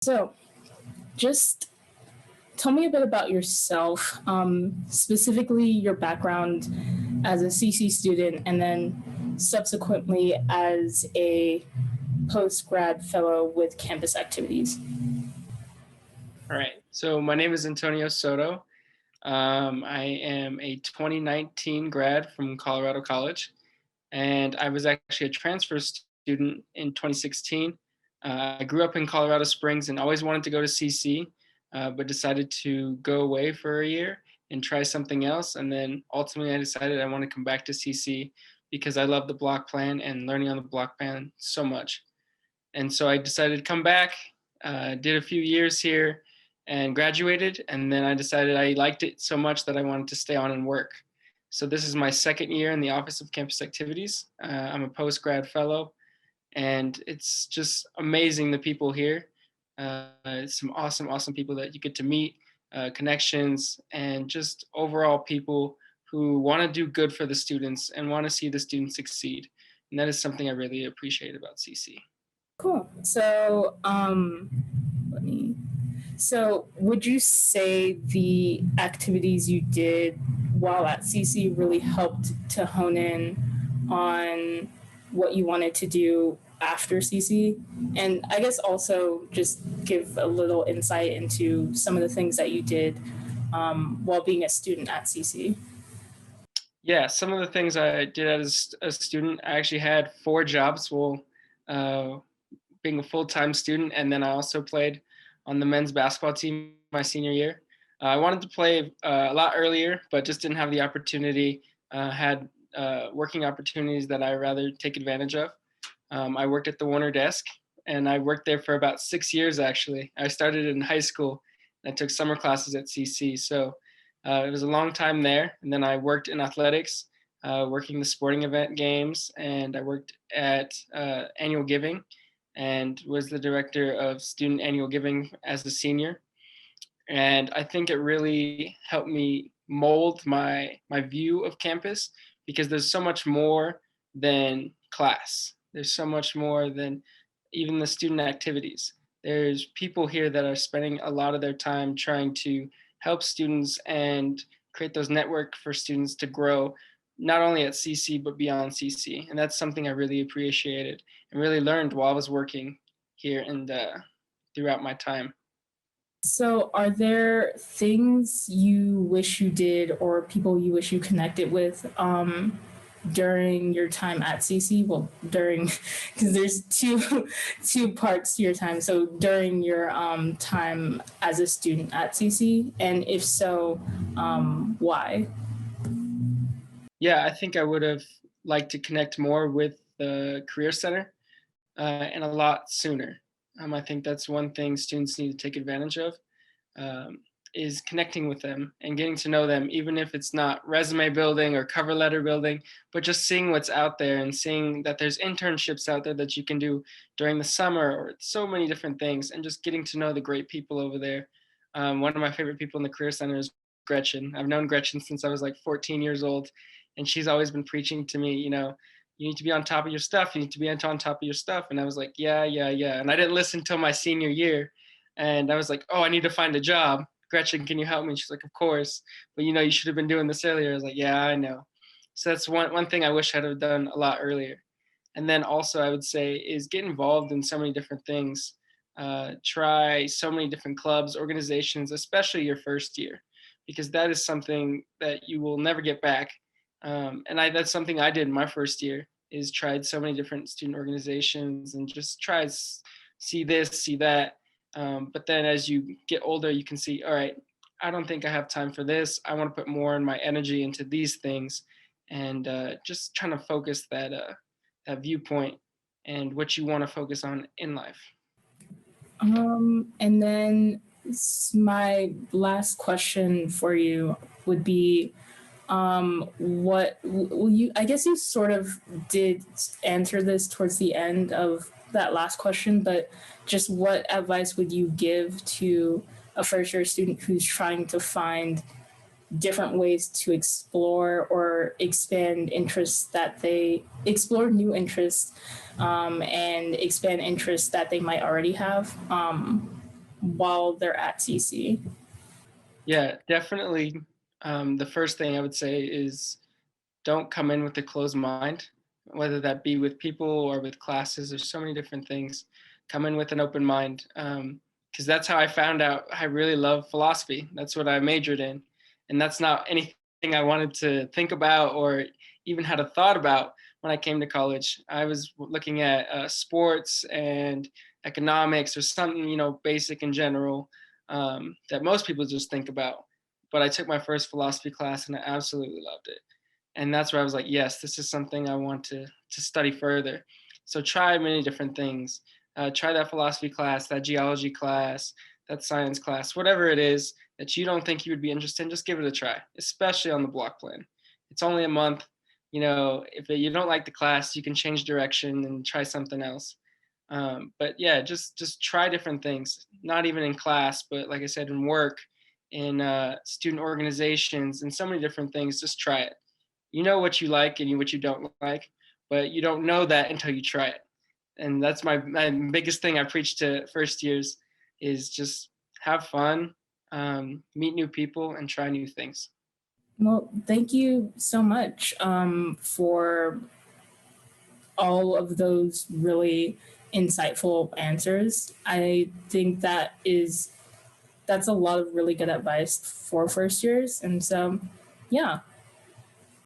So, just tell me a bit about yourself, specifically your background as a CC student, and then subsequently as a post grad fellow with campus activities. All right. So my name is Antonio Soto. I am a 2019 grad from Colorado College, and I was actually a transfer student in 2016. I grew up in Colorado Springs and always wanted to go to CC, but decided to go away for a year and try something else. And then ultimately, I decided I want to come back to CC because I love the block plan and learning on the block plan so much. And so I decided to come back, did a few years here and graduated. And then I decided I liked it so much that I wanted to stay on and work. So this is my second year in the Office of Campus Activities. I'm a post-grad fellow, and it's just amazing the people here. Some awesome people that you get to meet, connections, and just overall people who want to do good for the students and want to see the students succeed. And that is something I really appreciate about CC. Cool. Let me. So, would you say the activities you did while at CC really helped to hone in on what you wanted to do after CC? And I guess also just give a little insight into some of the things that you did while being a student at CC. Yeah, some of the things I did as a student, I actually had 4 jobs while uh, being a full-time student, and then I also played on the men's basketball team my senior year. I wanted to play a lot earlier, but just didn't have the opportunity. Had working opportunities that I rather take advantage of. I worked at the Warner desk, and I worked there for about 6 years. Actually, I started in high school, and I took summer classes at CC. So it was a long time there. And then I worked in athletics, working the sporting event games, and I worked at annual giving and was the director of student annual giving as a senior. And I think it really helped me mold my view of campus because there's so much more than class. There's so much more than even the student activities. There's people here that are spending a lot of their time trying to help students and create those network for students to grow not only at CC but beyond CC. And that's something I really appreciated and really learned while I was working here and throughout my time. So, are there things you wish you did or people you wish you connected with during your time at CC? Well, during because there's two parts to your time. So, during your time as a student at CC, and if so, why? Yeah, I think I would have liked to connect more with the Career Center and a lot sooner. I think that's one thing students need to take advantage of um, is connecting with them and getting to know them, even if it's not resume building or cover letter building, but just seeing what's out there and seeing that there's internships out there that you can do during the summer or so many different things and just getting to know the great people over there. One of my favorite people in the Career Center is Gretchen. I've known Gretchen since I was like 14 years old, and she's always been preaching to me, you need to be on top of your stuff. You need to be on top of your stuff. And I was like, yeah. And I didn't listen till my senior year. And I was like, oh, I need to find a job. Gretchen, can you help me? She's like, of course. But you should have been doing this earlier. I was like, yeah, I know. So that's one thing I wish I'd have done a lot earlier. And then also I would say is get involved in so many different things. Try so many different clubs, organizations, especially your first year, because that is something that you will never get back. That's something I did in my first year is tried so many different student organizations and just tried see this, see that. But then as you get older, you can see, all right, I don't think I have time for this. I want to put more in my energy into these things and just trying to focus that viewpoint and what you want to focus on in life. And then my last question for you would be what will you I guess you sort of did answer this towards the end of that last question, but just what advice would you give to a first year student who's trying to find different ways to explore or expand interests that they explore new interests and expand interests that they might already have while they're at CC? Yeah, definitely. The first thing I would say is don't come in with a closed mind, whether that be with people or with classes. There's so many different things. Come in with an open mind, because that's how I found out I really love philosophy. That's what I majored in, and that's not anything I wanted to think about or even had a thought about when I came to college. I was looking at sports and economics or something, basic in general, that most people just think about. But I took my first philosophy class and I absolutely loved it, and that's where I was like, yes, this is something I want to study further. So try many different things. Try that philosophy class, that geology class, that science class, whatever it is that you don't think you would be interested in. Just give it a try, especially on the block plan. It's only a month. If you don't like the class, you can change direction and try something else. But yeah, just try different things. Not even in class, but like I said, in work, in student organizations, and so many different things. Just try it. You know what you like and what you don't like, but you don't know that until you try it. And that's my biggest thing I preach to first years is just have fun, meet new people, and try new things. Well, thank you so much for all of those really insightful answers. I think that's a lot of really good advice for first years. And so, yeah,